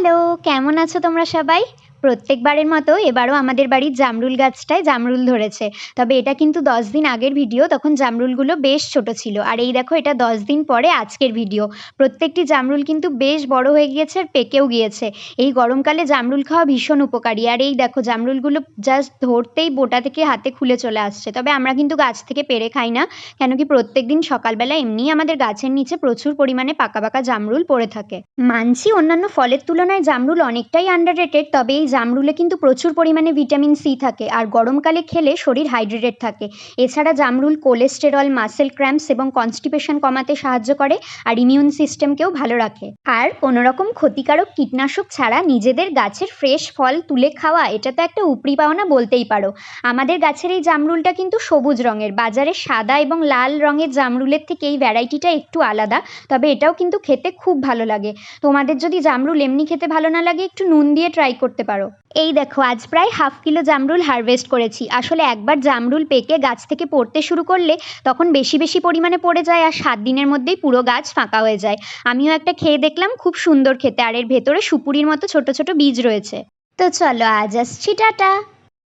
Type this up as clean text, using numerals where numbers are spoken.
Hello, কেমন আছো তোমরা সবাই? প্রত্যেকবারের মতো এবারও আমাদের বাড়ির জামরুল গাছটায় জামরুল ধরেছে। তবে এটা কিন্তু ১০ দিন আগের ভিডিও, তখন জামরুলগুলো বেশ ছোট ছিল। আর এই দেখো এটা ১০ দিন পরে আজকের ভিডিও। প্রত্যেকটি জামরুল কিন্তু বেশ বড় হয়ে গিয়েছে আর পেকেও গিয়েছে। এই গরমকালে জামরুল খাওয়া ভীষণ উপকারী। আর এই দেখো জামরুলগুলো জাস্ট ধরতেই বোটা থেকে হাতে খুলে চলে আসছে। তবে আমরা কিন্তু গাছ থেকে পেড়ে খাই না, কেন কি প্রত্যেকদিন সকালবেলা এমনিই আমাদের গাছের নিচে প্রচুর পরিমাণে পাকা পাকা জামরুল পড়ে থাকে। মানছি অন্যান্য ফলের তুলনায় জামরুল অনেকটাই আন্ডাররেটেড, তবে এই জামরুলে কিন্তু প্রচুর পরিমাণে ভিটামিন সি থাকে আর গরমকালে খেলে শরীর হাইড্রেটেড থাকে। এছাড়া জামরুল কোলেস্টেরল, মাসেল ক্র্যাম্পস এবং কনস্টিপেশন কমাতে সাহায্য করে আর ইমিউন সিস্টেমকেও ভালো রাখে। আর কোনোরকম ক্ষতিকারক কীটনাশক ছাড়া নিজেদের গাছের ফ্রেশ ফল তুলে খাওয়া, এটা তো একটা উপরি পাওনা বলতেই পারো। আমাদের গাছের এই জামরুলটা কিন্তু সবুজ রঙের, বাজারে সাদা এবং লাল রঙের জামরুলের থেকে এই ভ্যারাইটিটা একটু আলাদা, তবে এটাও কিন্তু খেতে খুব ভালো লাগে। তোমাদের যদি জামরুল এমনি খেতে ভালো না লাগে, একটু নুন দিয়ে ট্রাই করতে পারো। এই দেখো আজ প্রায় 1/2 কিলো জামরুল হারভেস্ট করেছি। আসলে একবার জামরুল পেকে গাছ থেকে পড়তে শুরু করলে তখন বেশি বেশি পরিমাণে পড়ে যায় আর 7 দিনের মধ্যেই পুরো গাছ ফাঁকা হয়ে যায়। আমিও একটা খেয়ে দেখলাম, খুব সুন্দর খেতে, আর এর ভেতরে সুপুরির মতো ছোট ছোট বীজ রয়েছে। তো চলো আজ আসছি, টাটা।